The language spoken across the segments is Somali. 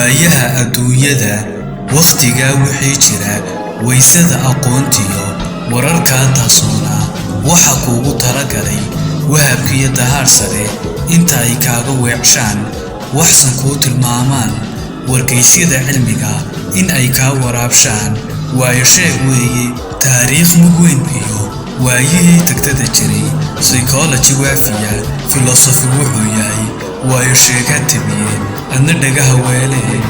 waayaha adduunyada wakhtigaa wixii jira waysada aqoontiyo wararkaa taasoona waxa kuugu talagalay wahabkiiyo dahaar sare inta ay kaaga weecshaan waxsan kuu tilmaamaan wargaysyada cilmiga in ay kaa waraabshaan waayo sheeg weeye taariikh mug weyn iyo waayihii tagtada jiray psychology waafiya filosofi wuxuu yahay waayo sheegaa tabiye adna dhagaha weelee.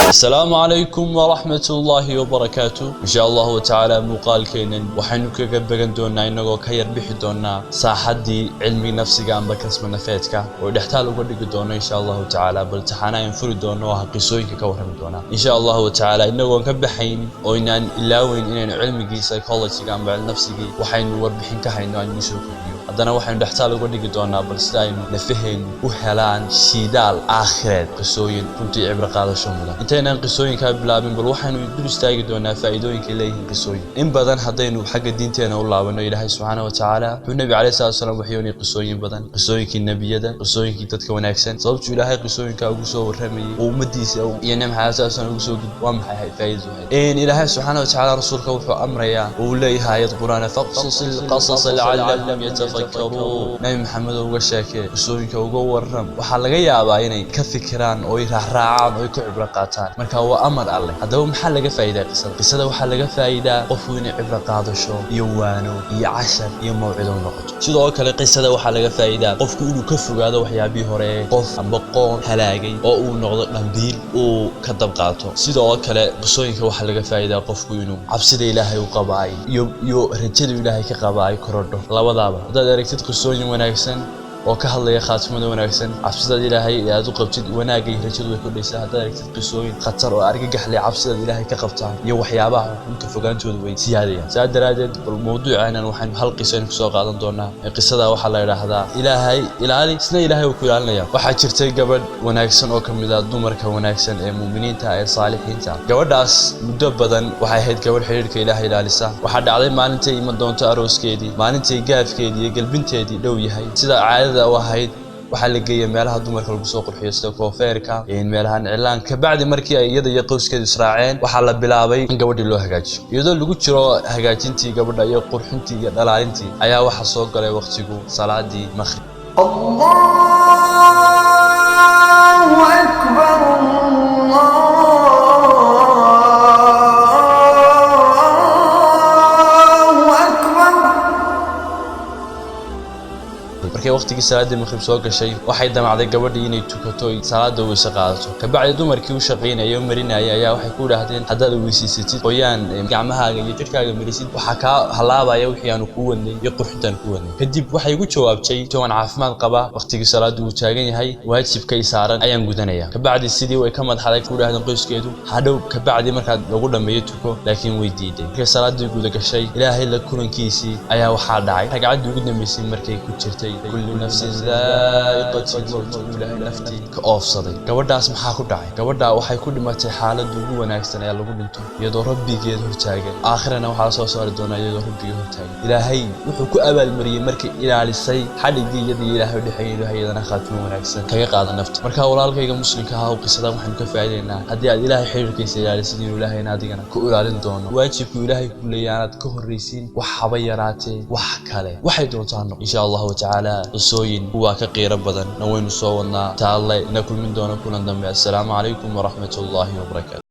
السلام عليكم ورحمة الله وبركاته إن شاء الله تعالى مقال كينن وحنو كجبرن دونا إنه كير بحدونا ساحدي علمي نفسي عم بكسب نفاتك ونحتاجه قدك دونا إن شاء الله تعالى بالتحنا ينفرد دونا وهقيسوي ككورهم دونا إن شاء الله تعالى إنه كبحين وإن إلا وإن علمي psychology عم بعلم نفسي وحين وربحين كحين عن نشوف haddana waxaynu dhextaal uga dhigi doonaa balse aynu nafaheen u helaan shidaal aakhireed qisooyin runtii cibro qaadasho mudan intaynan qisooyinka bilaabin bal waxaynu dul istaagi doonaa faa'iidooyinka leeyihiin qisooyin in badan haddaynu xagga diinteena u laabano ilaahay subxaanahu wa tacaala wuxuu nabi calayhi salaatu wasalaam waxyoonay qisooyin badan qisooyinkii nebiyada qisooyinkii dadka wanaagsan sababtu ilaahay qisooyinka ugu soo warramayay oo ummadiisa iyo nabi maxamed sallallahu alayhi wasallam ugu soo gudbay waa maxay faa'iidooyin ilaahay subxaanahu wa tacaala rasuulka wuxuu amrayaa oo leeyahay ayad quraan faqsus alqasas la'allahum yatafakkarun nabi maxamed uga sheekay qisooyinka uga warram waxa laga yaabaa inay ka fikiraan oo ay raacaan oo ay ku cibro qaataan marka waa amar alle haddaba maxaa laga faa'iidaa qisada waxa laga faa'iidaa qofku inay cibro qaadasho iyo waano iyo cashar iyo mawcido noqoto sidoo kale qisada waxa laga faa'iidaa qofku inuu ka fogaado waxyaabihii hore qof amba qoon halaagay oo uu noqdo dhambiil uu ka dab qaato sidoo kale qisooyinka waxa laga faa'iidaa qofku inuu cabsida ilaahay u qabaay iyo rajada ilaahay ka qabaay korodho labadaba aragtid qisooyin wanaagsan oo ka hadlaya khaatimada wanaagsan cabsida ilaahay ee aad u qabtid wanaagay rajadu way ku dhaysaa hadda aragtid qisooyin khatar oo argagax leh cabsida ilaahay ka qabtaan iyo waxyaabaha xunka fogaantooda way siyaadayaan saadaradeed bal mawduucaanan waxaan hal qiso ku soo qaadan doonaa qisada waxa la yiraahdaa ilaahay ilaali isna ilaahay uu ku ilaalinaya waxa jirtay gabadh wanaagsan oo kamid ah dumarka wanaagsan ee muuminiinta ee saalixiinta gabadhaas muddo badan waxay ahayd gabadh xiriirka ilaahay ilaalisa waxa dhacday maalintii ima doonto arooskeedii maalintii gaafkeedii iyo galbinteedii dhow yahay sida caadada wahayd waxa la geeyay meelaha dumarka lagu soo qurxiyo sida koofeerka meelahan cilaanka bacdi markii ay iyada iyo qoyskeedu israaceen waxa la bilaabay in gabadhii loo hagaajiyo iyadoo lagu jiro hagaajintii gabadha iyo qurxintii iyo dhalaalintii ayaa waxa soo galay waqtigu salaadii maghrib Allahu akbar markay waqtigii salaada maghrib soo gashay waxay damacday gabadhii inay tukato salaada weyse qaadato ka bacdi dumarkii u shaqeynayay marinayay ayaa waxay ku yiraahdeen haddaad weysisatid qoyaan gacmahaaga iyo jirkaaga marisid waxa ka halaabaya wixii aanu ku wadnay iyo qurxintan ku wadnay kadib waxay ugu jawaabtay toban caafimaad qaba waqtigii salaadu uu taagan yahay waajibkay saaran ayaan gudanaya ka bacdi sidii way ka madaxday ku yiraahdeen qoyskeedu hadhow ka bacdi markaad lagu dhameeyo tuko laakiin way diiday markay salaadii guda gashay ilaahay la kulankiisii ayaa waxa dhacay ragcadii ugu dambeysay markay ku jirtay كل نفس ذائقة الموت إلى نفتي كأوفصدي gabadhaas maxaa ku dhacay gabadha waxay ku dhimatay xaalad ugu wanaagsan ee lagu dhinto iyadoo rabbigeed hortaagan aakhirana waxa soo saari doona iyadoo rabbigeed hortaagan ilaahay wuxuu ku abaal mariyay markii ilaalisay xaligii ilaahay dhixay ilaahayna khaatimo wanaagsan kaga qaada nafta marka walaalkayga muslimka ah oo qisada waxaan ka faa'iideynaa haddii aad ilaahay xiriirkiisa ilaalisid inuu ilaahayna adigana ku ilaalin doono waajibku ilaahay ku leeyahay aad ka horreysiin wax haba yaraatee wax kale waxay doontaan insha Allah ta'ala qisooyin waa ka qiiro badan nawaynu soo wadnaa taallay ina kulmin doona kulan dambe. Assalaamu calaykum wa rahmatullaahi wa barakaatuh.